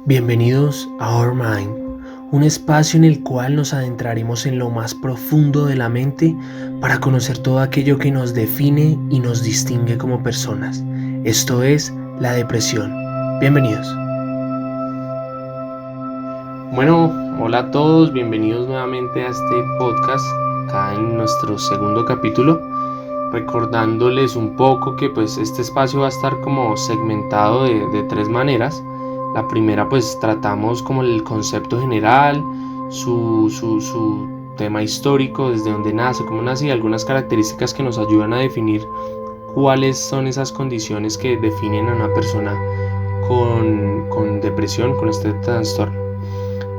Bienvenidos a Our Mind, un espacio en el cual nos adentraremos en lo más profundo de la mente para conocer todo aquello que nos define y nos distingue como personas. Esto es la depresión. Bienvenidos. Bueno, hola a todos, bienvenidos nuevamente a este podcast, acá en nuestro segundo capítulo, recordándoles un poco que pues este espacio va a estar como segmentado de tres maneras. La primera pues tratamos como el concepto general, su tema histórico, desde dónde nace, cómo nace y algunas características que nos ayudan a definir cuáles son esas condiciones que definen a una persona con depresión, con este trastorno.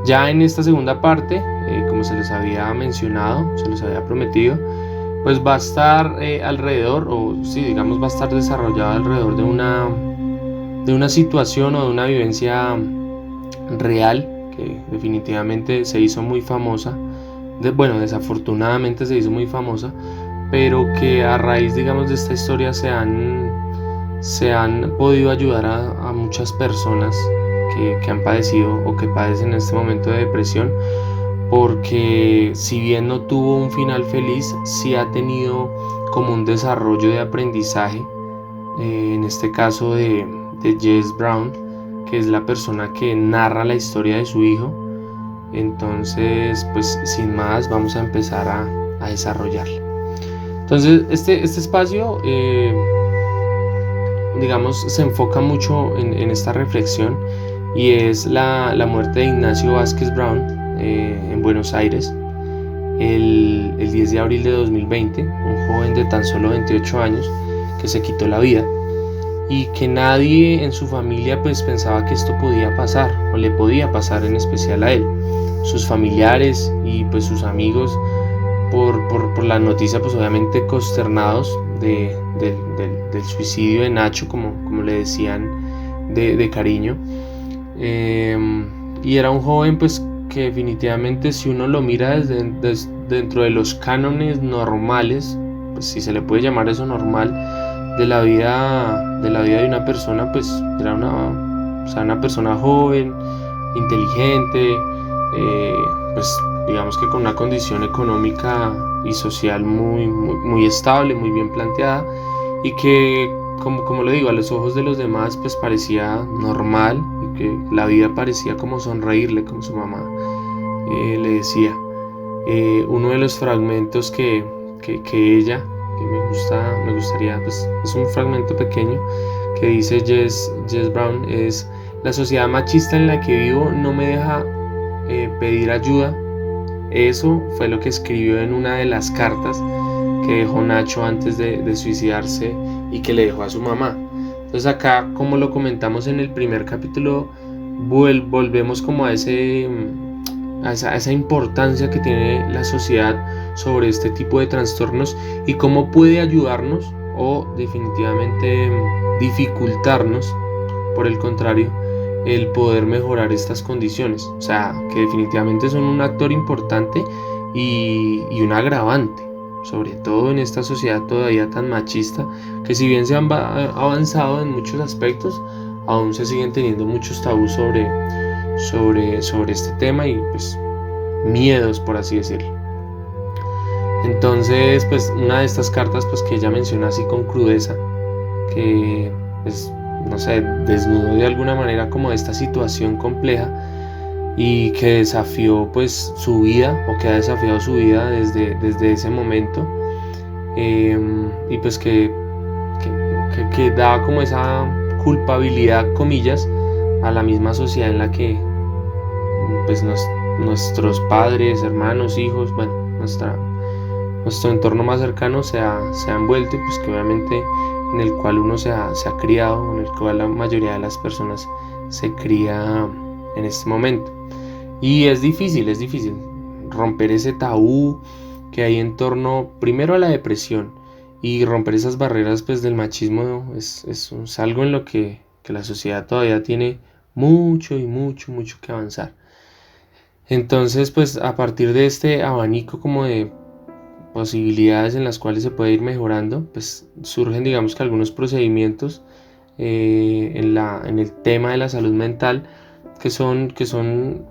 Ya en esta segunda parte, como se les había mencionado, se les había prometido, pues va a estar alrededor, o sí, digamos, va a estar desarrollado alrededor de una situación o de una vivencia real que definitivamente se hizo muy famosa. Desafortunadamente se hizo muy famosa, pero que a raíz, digamos, de esta historia se han podido ayudar a muchas personas que han padecido o que padecen en este momento de depresión, porque si bien no tuvo un final feliz, sí ha tenido como un desarrollo de aprendizaje, en este caso de Jess Brown, que es la persona que narra la historia de su hijo. Entonces, pues sin más, vamos a empezar a desarrollarla. Entonces, este espacio, digamos, se enfoca mucho en esta reflexión, y es la muerte de Ignacio Vázquez Brown en Buenos Aires el 10 de abril de 2020, un joven de tan solo 28 años que se quitó la vida y que nadie en su familia pues pensaba que esto podía pasar o le podía pasar, en especial a él. Sus familiares y pues sus amigos por la noticia pues obviamente consternados del suicidio de Nacho, como le decían de cariño. Y era un joven pues que definitivamente, si uno lo mira dentro de los cánones normales, pues si se le puede llamar eso normal, de la vida de una persona, pues era una persona joven, inteligente, pues digamos que con una condición económica y social muy estable, muy bien planteada, y que como lo digo, a los ojos de los demás pues parecía normal, y que la vida parecía como sonreírle, como su mamá le decía. Uno de los fragmentos que ella, que me gustaría, pues es un fragmento pequeño que dice Jess Brown, es: la sociedad machista en la que vivo no me deja pedir ayuda. Eso fue lo que escribió en una de las cartas que dejó Nacho antes de suicidarse y que le dejó a su mamá. Entonces acá, como lo comentamos en el primer capítulo, volvemos como a esa importancia que tiene la sociedad sobre este tipo de trastornos y cómo puede ayudarnos o definitivamente dificultarnos, por el contrario, el poder mejorar estas condiciones. O sea, que definitivamente son un actor importante y un agravante, sobre todo en esta sociedad todavía tan machista, que si bien se han avanzado en muchos aspectos, aún se siguen teniendo muchos tabús sobre este tema y pues miedos, por así decirlo. Entonces, pues una de estas cartas pues que ella menciona así con crudeza, que pues no sé, desnudó de alguna manera como esta situación compleja y que desafió pues su vida, o que ha desafiado su vida desde ese momento, y pues que da como esa culpabilidad, comillas, a la misma sociedad en la que pues nuestros padres, hermanos, hijos, bueno, nuestro entorno más cercano se ha envuelto, y pues que obviamente en el cual uno se ha criado, en el cual la mayoría de las personas se cría en este momento. Y es difícil romper ese tabú que hay en torno primero a la depresión, y romper esas barreras pues del machismo es algo en lo que la sociedad todavía tiene mucho que avanzar. Entonces, pues a partir de este abanico como de posibilidades en las cuales se puede ir mejorando, pues surgen, digamos, que algunos procedimientos en el tema de la salud mental, que son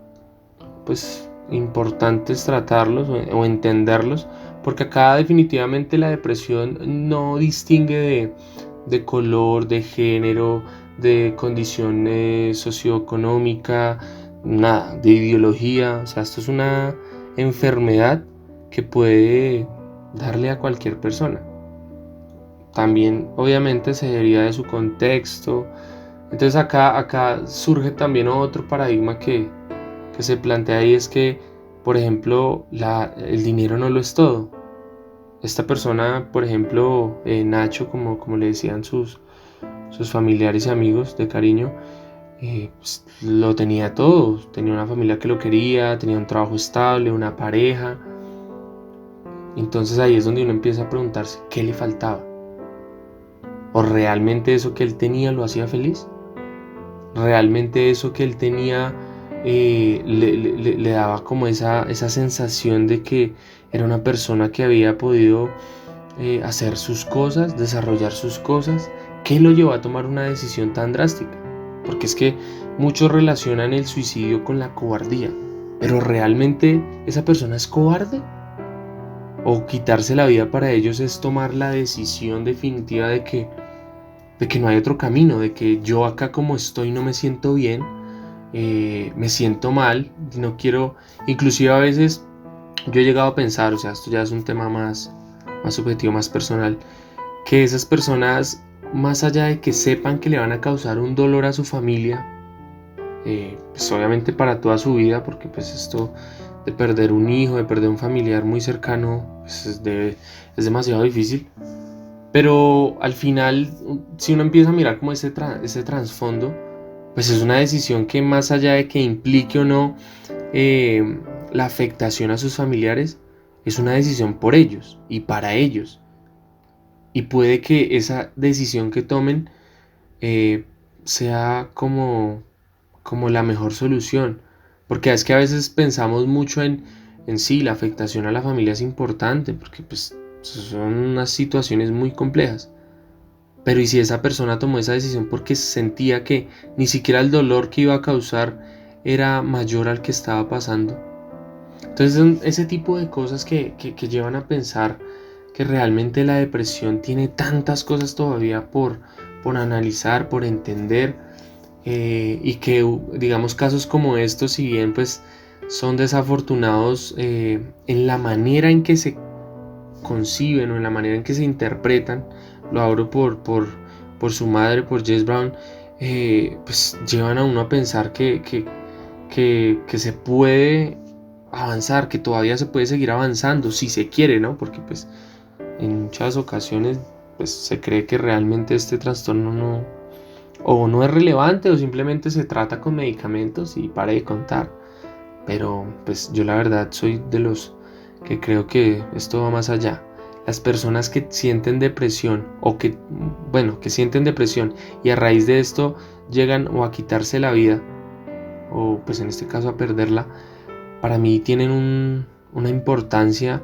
pues importantes tratarlos o entenderlos, porque acá definitivamente la depresión no distingue de color, de género, de condición socioeconómica, nada, de ideología. O sea, esto es una enfermedad que puede darle a cualquier persona. También obviamente se deriva de su contexto. Entonces acá surge también otro paradigma que se plantea ahí, es que, por ejemplo, el dinero no lo es todo. Esta persona, por ejemplo, Nacho, como le decían sus familiares y amigos de cariño, pues, lo tenía todo. Tenía una familia que lo quería, tenía un trabajo estable, una pareja. Entonces ahí es donde uno empieza a preguntarse qué le faltaba. ¿O realmente eso que él tenía lo hacía feliz? ¿Realmente eso que él tenía le daba como esa sensación de que era una persona que había podido hacer sus cosas, desarrollar sus cosas? ¿Qué lo llevó a tomar una decisión tan drástica? Porque es que muchos relacionan el suicidio con la cobardía, pero ¿realmente esa persona es cobarde? ¿O quitarse la vida para ellos es tomar la decisión definitiva de que no hay otro camino, de que yo acá como estoy no me siento bien, me siento mal, no quiero, inclusive a veces yo he llegado a pensar, o sea, esto ya es un tema más subjetivo, más personal, que esas personas, más allá de que sepan que le van a causar un dolor a su familia, pues obviamente para toda su vida, porque pues esto de perder un hijo, de perder un familiar muy cercano, pues es demasiado difícil. Pero al final, si uno empieza a mirar como ese trasfondo, pues es una decisión que, más allá de que implique o no la afectación a sus familiares, es una decisión por ellos y para ellos. Y puede que esa decisión que tomen sea como la mejor solución. Porque es que a veces pensamos mucho en sí, la afectación a la familia es importante, porque pues son unas situaciones muy complejas. Pero ¿y si esa persona tomó esa decisión porque sentía que ni siquiera el dolor que iba a causar era mayor al que estaba pasando? Entonces son ese tipo de cosas que llevan a pensar que realmente la depresión tiene tantas cosas todavía por analizar, por entender, y que digamos casos como estos, si bien pues son desafortunados en la manera en que se conciben o en la manera en que se interpretan, lo abro por su madre, por Jess Brown, pues llevan a uno a pensar que se puede avanzar, que todavía se puede seguir avanzando si se quiere, ¿no? Porque pues en muchas ocasiones pues se cree que realmente este trastorno no es relevante, o simplemente se trata con medicamentos y pare de contar. Pero pues yo la verdad soy de los que creo que esto va más allá. Las personas que sienten depresión que sienten depresión y a raíz de esto llegan o a quitarse la vida o pues en este caso a perderla, para mí tienen una importancia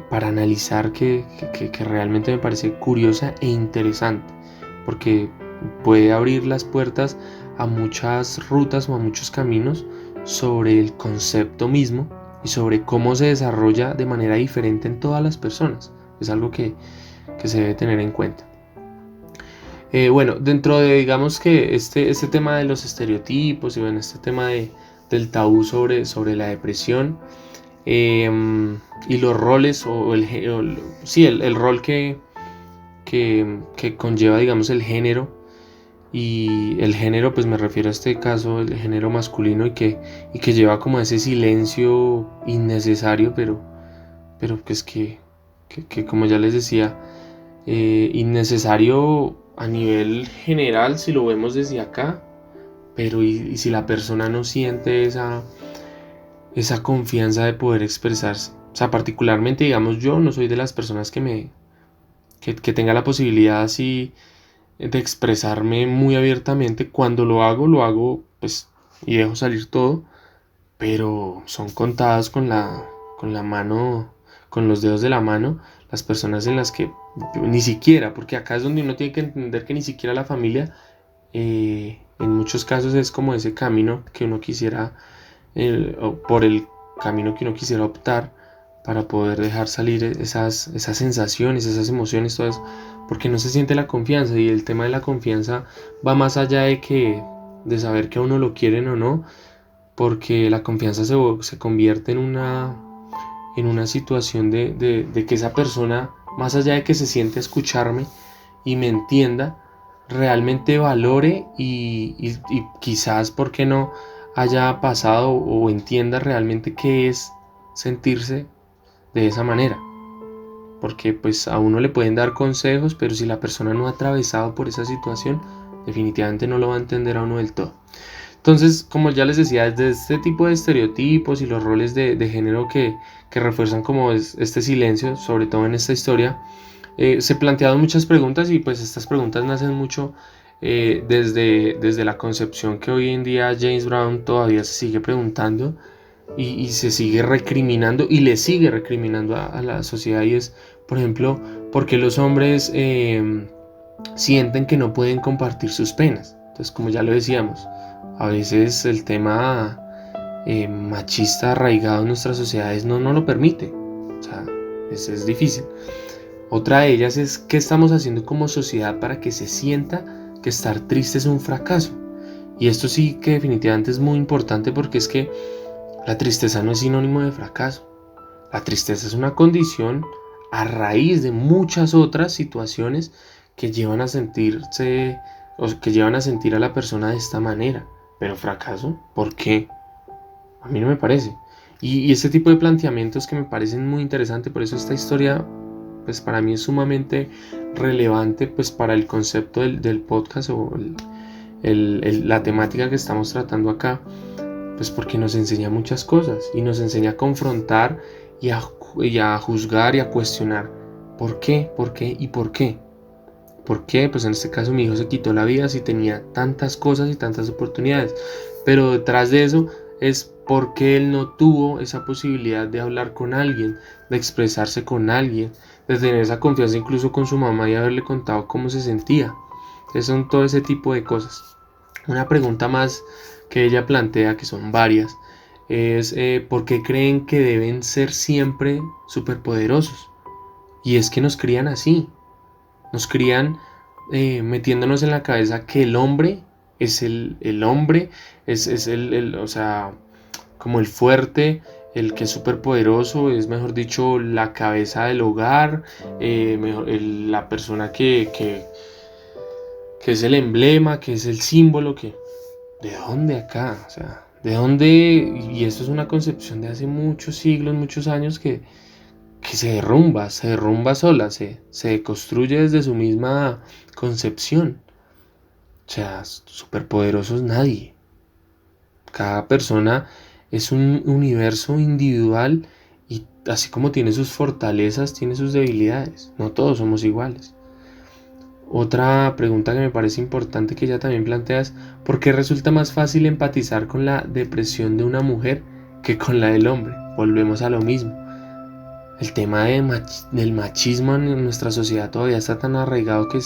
para analizar que realmente me parece curiosa e interesante, porque puede abrir las puertas a muchas rutas o a muchos caminos sobre el concepto mismo y sobre cómo se desarrolla de manera diferente en todas las personas. Es algo que se debe tener en cuenta. Bueno, dentro de, digamos que este tema de los estereotipos y bueno, este tema del tabú sobre la depresión, y los roles el rol que conlleva, digamos, el género. Y el género, pues me refiero a este caso, el género masculino, y que lleva como ese silencio innecesario, pero pues que como ya les decía, innecesario a nivel general si lo vemos desde acá, pero y si la persona no siente esa confianza de poder expresarse. O sea, particularmente, digamos, yo no soy de las personas que tenga la posibilidad así de expresarme muy abiertamente. Cuando lo hago pues y dejo salir todo, pero son contadas con la mano, con los dedos de la mano, las personas en las que ni siquiera, porque acá es donde uno tiene que entender que ni siquiera la familia En muchos casos es como ese camino que uno quisiera, o por el camino que uno quisiera optar para poder dejar salir esas sensaciones, esas emociones, todo eso, porque no se siente la confianza. Y el tema de la confianza va más allá de saber que a uno lo quieren o no, porque la confianza se convierte en una situación de que esa persona, más allá de que se siente a escucharme y me entienda, realmente valore y quizás, ¿por qué no?, haya pasado o entienda realmente qué es sentirse de esa manera. Porque pues a uno le pueden dar consejos, pero si la persona no ha atravesado por esa situación, definitivamente no lo va a entender a uno del todo. Entonces, como ya les decía, desde este tipo de estereotipos y los roles de género que refuerzan como este silencio, sobre todo en esta historia, se plantearon muchas preguntas, y pues estas preguntas nacen mucho desde la concepción que hoy en día James Brown todavía se sigue preguntando y se sigue recriminando y le sigue recriminando a la sociedad, y es, por ejemplo, ¿por qué los hombres sienten que no pueden compartir sus penas? Entonces, como ya lo decíamos, a veces el tema machista arraigado en nuestras sociedades no lo permite. O sea, es difícil. Otra de ellas es qué estamos haciendo como sociedad para que se sienta que estar triste es un fracaso. Y esto sí que definitivamente es muy importante, porque es que la tristeza no es sinónimo de fracaso. La tristeza es una condición a raíz de muchas otras situaciones que llevan a sentirse, o que llevan a sentir a la persona de esta manera. Pero fracaso, ¿por qué? A mí no me parece. Y este tipo de planteamientos que me parecen muy interesantes, por eso esta historia pues para mí es sumamente relevante pues para el concepto del podcast, o la temática que estamos tratando acá, pues porque nos enseña muchas cosas y nos enseña a confrontar y a juzgar y a cuestionar ¿por qué? ¿Por qué? ¿Y por qué? ¿Por qué? Pues en este caso mi hijo se quitó la vida si tenía tantas cosas y tantas oportunidades, pero detrás de eso es porque él no tuvo esa posibilidad de hablar con alguien, de expresarse con alguien, de tener esa confianza incluso con su mamá y haberle contado cómo se sentía. Entonces son todo ese tipo de cosas. Una pregunta más que ella plantea, que son varias, es ¿por qué creen que deben ser siempre superpoderosos? Y es que nos crían así, nos crían metiéndonos en la cabeza que el hombre es el hombre, es o sea, como el fuerte, el que es súper poderoso, es mejor dicho la cabeza del hogar, la persona que es el emblema, que es el símbolo, que ¿de dónde acá? O sea, ¿de dónde? Y esto es una concepción de hace muchos siglos, muchos años que se derrumba sola, se construye desde su misma concepción. O sea, superpoderosos nadie. Cada persona es un universo individual, y así como tiene sus fortalezas, tiene sus debilidades. No todos somos iguales. Otra pregunta que me parece importante que ella también plantea es ¿por qué resulta más fácil empatizar con la depresión de una mujer que con la del hombre? Volvemos a lo mismo. El tema del machismo en nuestra sociedad todavía está tan arraigado que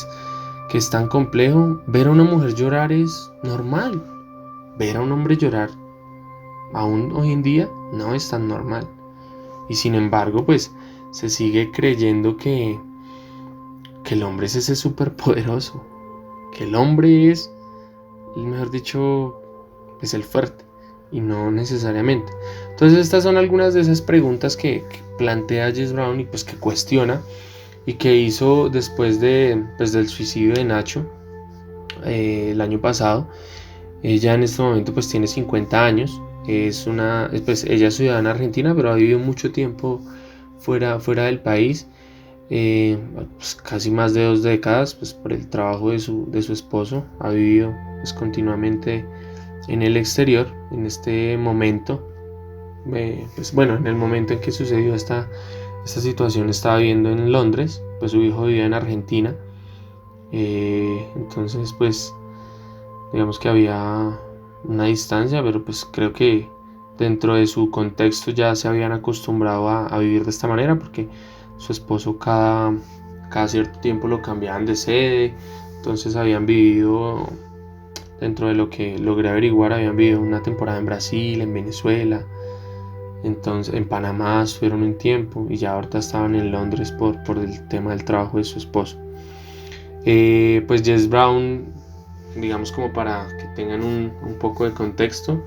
es tan complejo. Ver a una mujer llorar es normal. Ver a un hombre llorar aún hoy en día no es tan normal. Y sin embargo, pues se sigue creyendo que el hombre es ese superpoderoso. Que el hombre es, mejor dicho, es el fuerte. Y no necesariamente. Entonces estas son algunas de esas preguntas que plantea Jess Brown y pues que cuestiona, y que hizo después del suicidio de Nacho el año pasado. Ella en este momento pues tiene 50 años, pues ella es ciudadana argentina, pero ha vivido mucho tiempo fuera del país, pues casi más de 2 décadas, pues por el trabajo de su esposo, ha vivido pues continuamente en el exterior. En este momento, pues bueno, en el momento en que sucedió esta situación estaba viviendo en Londres, pues su hijo vivía en Argentina, entonces pues digamos que había una distancia, pero pues creo que dentro de su contexto ya se habían acostumbrado a vivir de esta manera, porque su esposo cada cierto tiempo lo cambiaban de sede, entonces habían vivido dentro de lo que logré averiguar, habían vivido una temporada en Brasil, en Venezuela, entonces en Panamá estuvieron un tiempo y ya ahorita estaban en Londres por el tema del trabajo de su esposo. Pues Jess Brown, digamos como para que tengan un poco de contexto,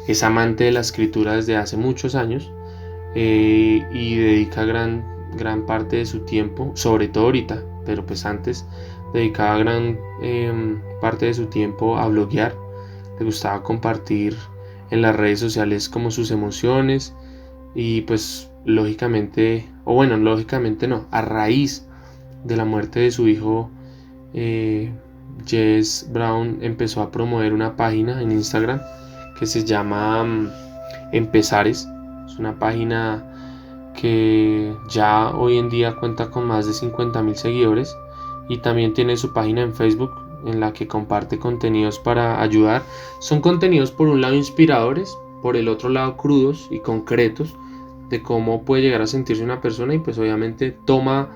es amante de la escritura desde hace muchos años, y dedica gran parte de su tiempo, sobre todo ahorita, pero pues antes dedicaba gran parte de su tiempo a bloguear. Le gustaba compartir en las redes sociales como sus emociones y pues lógicamente no, a raíz de la muerte de su hijo, Jess Brown empezó a promover una página en Instagram que se llama Empezares. Es una página que ya hoy en día cuenta con más de 50.000 seguidores y también tiene su página en Facebook en la que comparte contenidos para ayudar. Son contenidos por un lado inspiradores, por el otro lado crudos y concretos de cómo puede llegar a sentirse una persona, y pues obviamente toma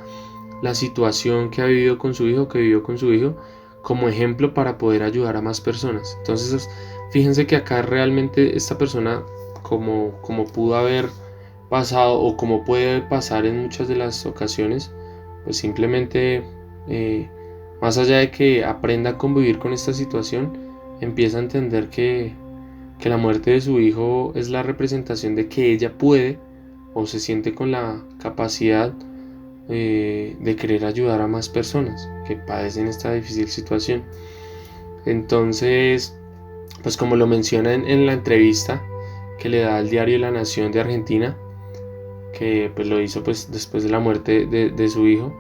la situación que ha vivido con su hijo, que vivió con su hijo, como ejemplo para poder ayudar a más personas. Entonces fíjense que acá realmente esta persona, como pudo haber pasado o como puede pasar en muchas de las ocasiones, pues simplemente más allá de que aprenda a convivir con esta situación, empieza a entender que la muerte de su hijo es la representación de que ella puede o se siente con la capacidad de querer ayudar a más personas que padecen esta difícil situación. Entonces, pues como lo menciona en la entrevista que le da al diario La Nación de Argentina, que pues lo hizo pues después de la muerte de su hijo,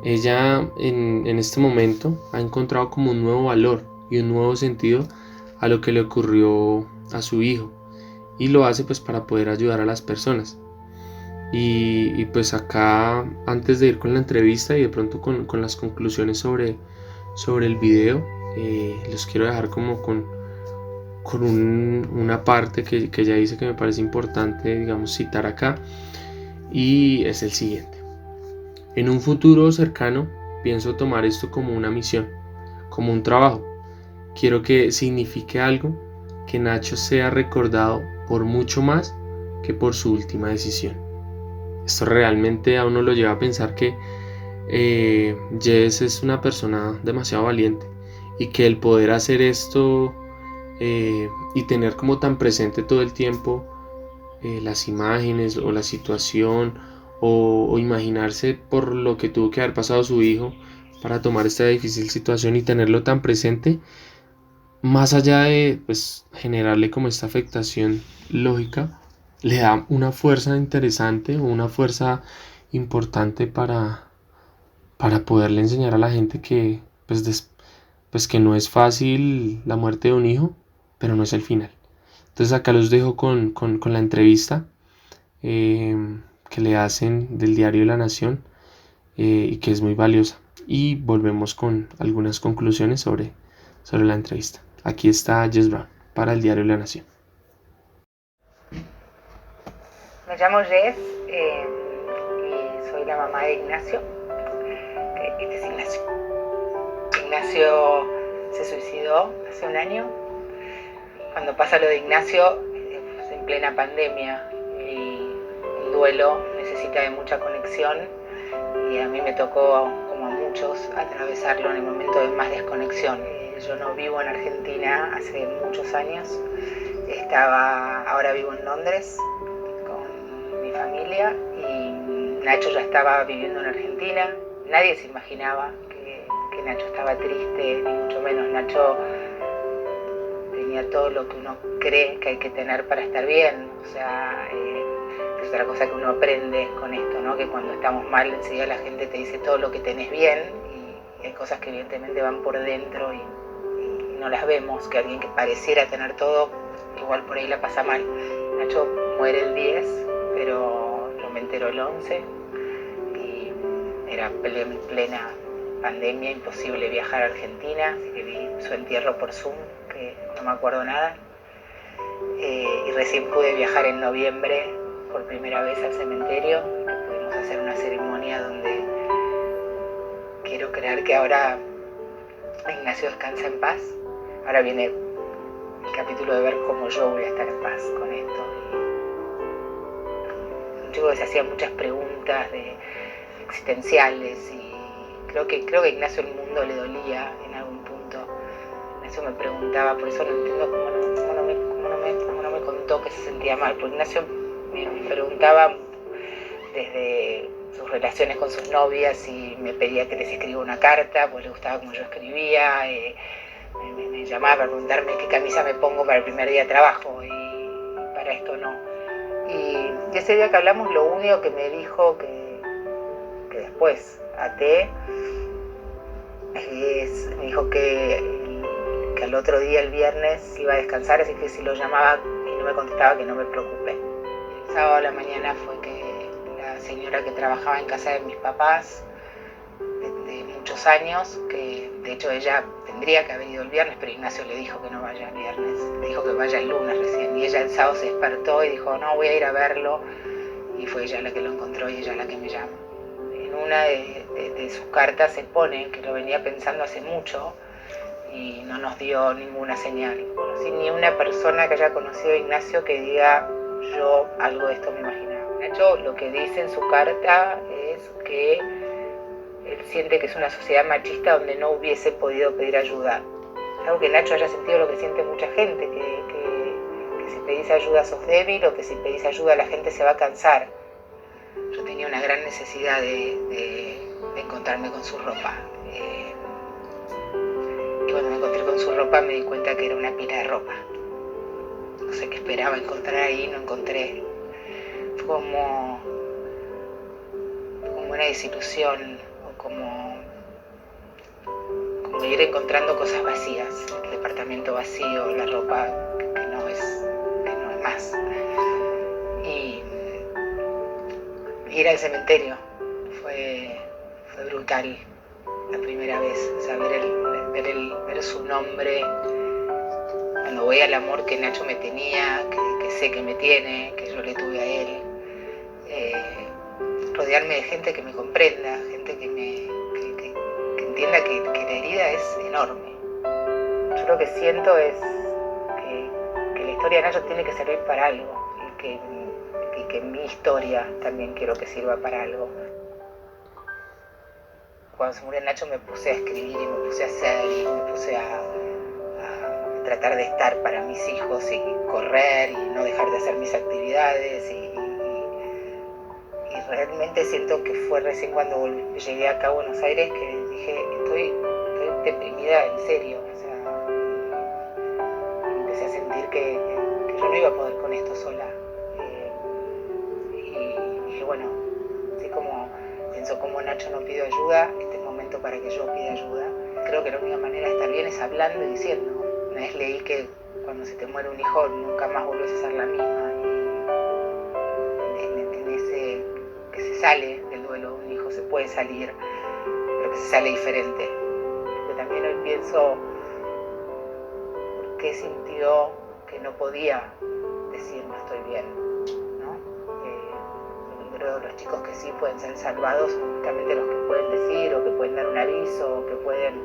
ella en este momento ha encontrado como un nuevo valor y un nuevo sentido a lo que le ocurrió a su hijo, y lo hace pues para poder ayudar a las personas. Y pues acá, antes de ir con la entrevista y de pronto con las conclusiones sobre el video, los quiero dejar como con una parte que ella dice que me parece importante, digamos, citar acá, y es el siguiente: en un futuro cercano pienso tomar esto como una misión, como un trabajo. Quiero que signifique algo, que Nacho sea recordado por mucho más que por su última decisión. Esto realmente a uno lo lleva a pensar que Jess es una persona demasiado valiente, y que el poder hacer esto y tener como tan presente todo el tiempo las imágenes o la situación, o imaginarse por lo que tuvo que haber pasado su hijo para tomar esta difícil situación y tenerlo tan presente, más allá de pues generarle como esta afectación lógica, le da una fuerza interesante o una fuerza importante para poderle enseñar a la gente que pues que no es fácil la muerte de un hijo, pero no es el final. Entonces acá los dejo con la entrevista que le hacen del diario La Nación, y que es muy valiosa. Y volvemos con algunas conclusiones sobre la entrevista. Aquí está Jess Brown para el diario La Nación. Me llamo Jess y soy la mamá de Ignacio. Este es Ignacio. Ignacio se suicidó hace un año. Cuando pasa lo de Ignacio, en plena pandemia, y un duelo necesita de mucha conexión, y a mí me tocó, como a muchos, atravesarlo en el momento de más desconexión. Yo no vivo en Argentina hace muchos años. Ahora vivo en Londres con mi familia, y Nacho ya estaba viviendo en Argentina. Nadie se imaginaba que Nacho estaba triste, ni mucho menos. Nacho tenía todo lo que uno cree que hay que tener para estar bien. O sea, es otra cosa que uno aprende con esto, ¿no? Que cuando estamos mal, enseguida la gente te dice todo lo que tenés bien, y hay cosas que evidentemente van por dentro y no las vemos, que alguien que pareciera tener todo, igual por ahí la pasa mal. Nacho muere el 10, pero yo me entero el 11, y era plena pandemia, imposible viajar a Argentina, así que vi su entierro por Zoom, que no me acuerdo nada, y recién pude viajar en noviembre por primera vez al cementerio, que pudimos hacer una ceremonia donde quiero creer que ahora Ignacio descansa en paz. ahora viene el capítulo de ver cómo yo voy a estar en paz con esto. Un chico que se hacía muchas preguntas existenciales y creo que Ignacio el mundo le dolía en algún punto. Ignacio me preguntaba, por eso no entiendo cómo no me contó que se sentía mal, porque Ignacio me preguntaba desde sus relaciones con sus novias y me pedía que les escriba una carta, pues le gustaba como yo escribía, me llamaba para preguntarme qué camisa me pongo para el primer día de trabajo y para esto no. Y ese día que hablamos, lo único que me dijo que después até me dijo que al otro día, el viernes, iba a descansar, así que si lo llamaba y no me contestaba, que no me preocupe. El sábado a la mañana fue que la señora que trabajaba en casa de mis papás de muchos años, que de hecho ella tendría que haber ido el viernes, pero Ignacio le dijo que no vaya el viernes, le dijo que vaya el lunes recién, y ella el sábado se despertó y dijo, no, voy a ir a verlo, y fue ella la que lo encontró y ella la que me llama. En una de sus cartas se pone que lo venía pensando hace mucho y no nos dio ninguna señal. Conocí ni una persona que haya conocido a Ignacio que diga, yo algo de esto me imaginaba. Nacho lo que dice en su carta es que él siente que es una sociedad machista donde no hubiese podido pedir ayuda. Algo que Nacho haya sentido lo que siente mucha gente, que si pedís ayuda sos débil o que si pedís ayuda la gente se va a cansar. Yo tenía una gran necesidad de encontrarme con su ropa. Y cuando me encontré con su ropa me di cuenta que era una pila de ropa. No sé qué esperaba encontrar ahí, no encontré. Fue como una desilusión, o como ir encontrando cosas vacías, el departamento vacío, la ropa que no es más. Y ir al cementerio fue brutal la primera vez, o sea, ver su nombre, cuando voy al amor que Nacho me tenía, que sé que me tiene, que yo le tuve a él, rodearme de gente que me comprenda, gente que entienda que la herida es enorme. Yo lo que siento es que la historia de Nacho tiene que servir para algo y que mi historia también quiero que sirva para algo. Cuando se murió Nacho me puse a escribir y me puse a hacer y me puse a tratar de estar para mis hijos y correr y no dejar de hacer mis actividades y realmente siento que fue recién cuando llegué acá a Buenos Aires que dije, estoy deprimida en serio, o sea, empecé a sentir que yo no iba a poder con esto sola. Y dije, bueno, así como pienso como Nacho no pidió ayuda, este es el momento para que yo pida ayuda. Creo que la única manera de estar bien es hablando y diciendo. Una vez leí que cuando se te muere un hijo nunca más vuelves a ser la misma. En ese que se sale del duelo, un hijo se puede salir, pero que se sale diferente. Yo también hoy pienso por qué sintió que no podía decir no estoy bien, ¿no? Creo que los chicos que sí pueden ser salvados son justamente los que pueden decir o que pueden dar un aviso o que pueden,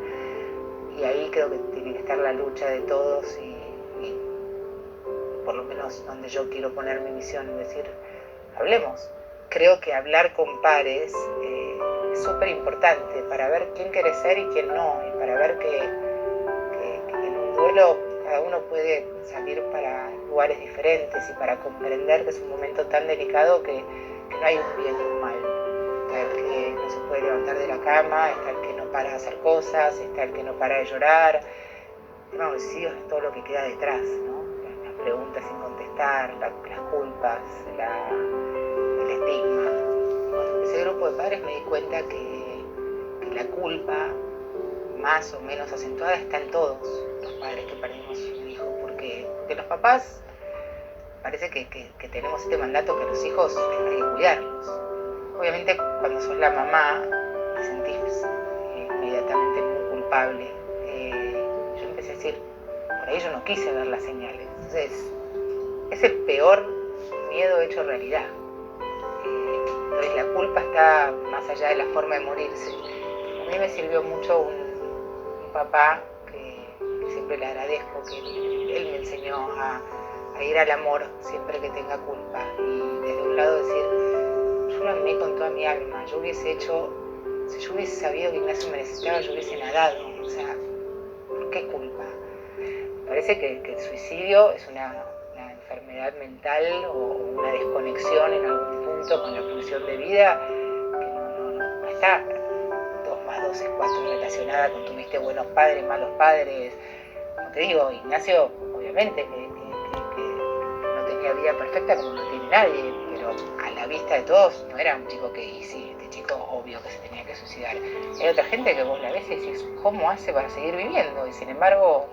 y ahí creo que tiene que estar la lucha de todos y por lo menos donde yo quiero poner mi misión, es decir, hablemos. Creo que hablar con pares es súper importante para ver quién quiere ser y quién no, y para ver que en un duelo cada uno puede salir para lugares diferentes y para comprender que es un momento tan delicado que no hay un bien y un mal. Está el que no se puede levantar de la cama, está el que no para de hacer cosas, está el que no para de llorar. El tema del suicidio es todo lo que queda detrás, ¿no? Las preguntas sin contestar, las culpas, el estigma. Cuando empecé el grupo de padres me di cuenta que la culpa, más o menos acentuada, está en todos los padres que perdimos un hijo, porque los papás parece que tenemos este mandato que los hijos hay que cuidarlos. Obviamente cuando sos la mamá te sentís inmediatamente muy culpable. Yo empecé a decir, por ahí yo no quise ver las señales. Entonces es el peor miedo hecho realidad. Entonces la culpa está más allá de la forma de morirse. A mí me sirvió mucho un papá que se siempre le agradezco que él me enseñó a ir al amor siempre que tenga culpa. Y desde un lado decir, yo lo amé con toda mi alma, yo hubiese hecho, si yo hubiese sabido que Ignacio me necesitaba, yo hubiese nadado, o sea, ¿por qué culpa? Me parece que el suicidio es una enfermedad mental o una desconexión en algún punto con la pulsión de vida que no está 2 más 2 es 4 relacionada con tuviste buenos padres, malos padres. Como te digo, Ignacio obviamente que no tenía vida perfecta como no tiene nadie, pero a la vista de todos no era un chico que, y sí, este chico obvio que se tenía que suicidar. Hay otra gente que vos la ves y decís, ¿cómo hace para seguir viviendo? Y sin embargo,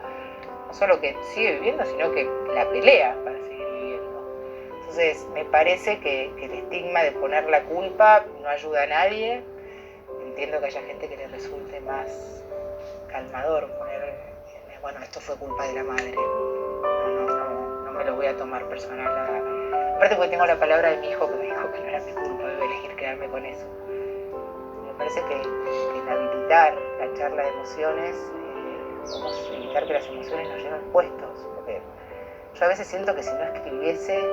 no solo que sigue viviendo, sino que la pelea para seguir viviendo. Entonces, me parece que el estigma de poner la culpa no ayuda a nadie. Entiendo que haya gente que le resulte más calmador poner, bueno, esto fue culpa de la madre. No me lo voy a tomar personal. Aparte porque tengo la palabra de mi hijo que me dijo que no era mi culpa, debo elegir quedarme con eso. Me parece que el habilitar la charla de emociones, podemos evitar que las emociones nos lleven puestos, porque yo a veces siento que si no escribiese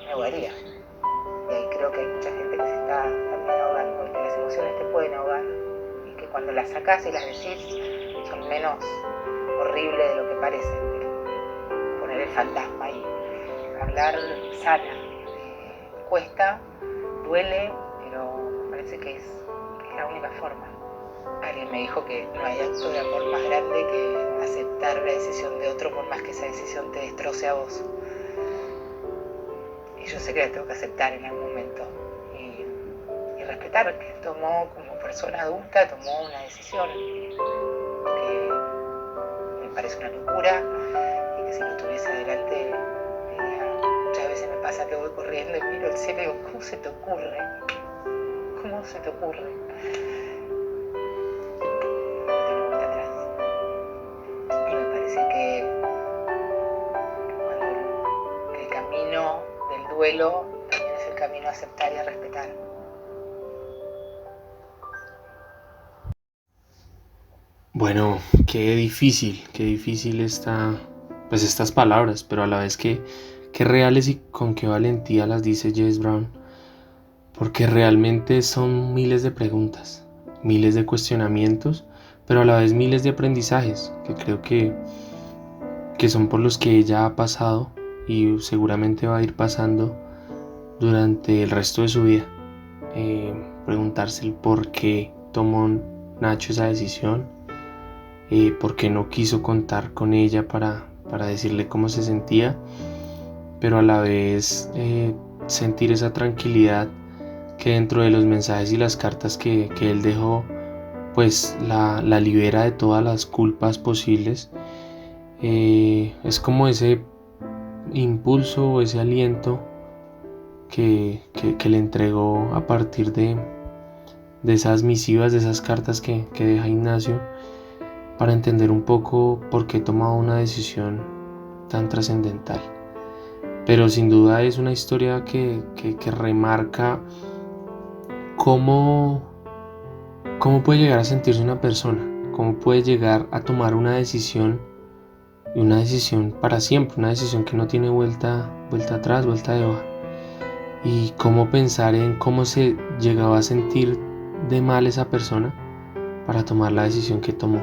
me ahogaría, y ahí creo que hay mucha gente que se está también ahogando, porque las emociones te pueden ahogar y que cuando las sacás y las decís son menos horribles de lo que parecen. Poner el fantasma ahí, hablar sana, cuesta, duele, pero me parece que es la única forma. Alguien me dijo que no hay acto de amor más grande que aceptar la decisión de otro por más que esa decisión te destroce a vos. Y yo sé que la tengo que aceptar en algún momento. Y respetar que tomó como persona adulta, tomó una decisión que me parece una locura y que si no estuviese adelante, muchas veces me pasa que voy corriendo y miro el cielo y digo, ¿cómo se te ocurre? ¿Cómo se te ocurre? Duelo también es el camino a aceptar y a respetar. Bueno, qué difícil pues estas palabras, pero a la vez qué reales y con qué valentía las dice Jess Brown, porque realmente son miles de preguntas, miles de cuestionamientos, pero a la vez miles de aprendizajes que creo que son por los que ella ha pasado y seguramente va a ir pasando durante el resto de su vida. Preguntarse el por qué tomó Nacho esa decisión, por qué no quiso contar con ella para decirle cómo se sentía, pero a la vez sentir esa tranquilidad que dentro de los mensajes y las cartas que él dejó, pues la libera de todas las culpas posibles. Es como ese impulso o ese aliento que le entregó a partir de esas misivas, de esas cartas que deja Ignacio, para entender un poco por qué tomaba una decisión tan trascendental. Pero sin duda es una historia que remarca cómo puede llegar a sentirse una persona, cómo puede llegar a tomar una decisión, y una decisión para siempre, una decisión que no tiene vuelta atrás, vuelta de hoja. Y cómo pensar en cómo se llegaba a sentir de mal esa persona para tomar la decisión que tomó.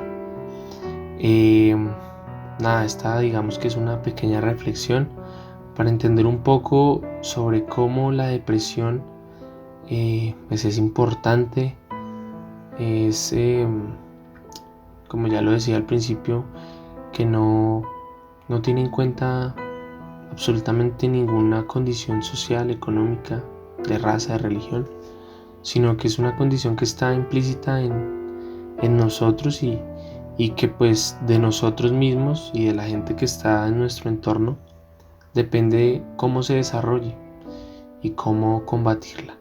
Esta digamos que es una pequeña reflexión para entender un poco sobre cómo la depresión pues es importante, es como ya lo decía al principio, que no tiene en cuenta absolutamente ninguna condición social, económica, de raza, de religión, sino que es una condición que está implícita en nosotros y que pues de nosotros mismos y de la gente que está en nuestro entorno depende cómo se desarrolle y cómo combatirla.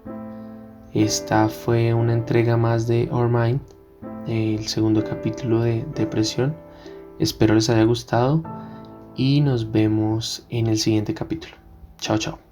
Esta fue una entrega más de Our Mind, el segundo capítulo de Depresión. Espero les haya gustado y nos vemos en el siguiente capítulo. Chao, chao.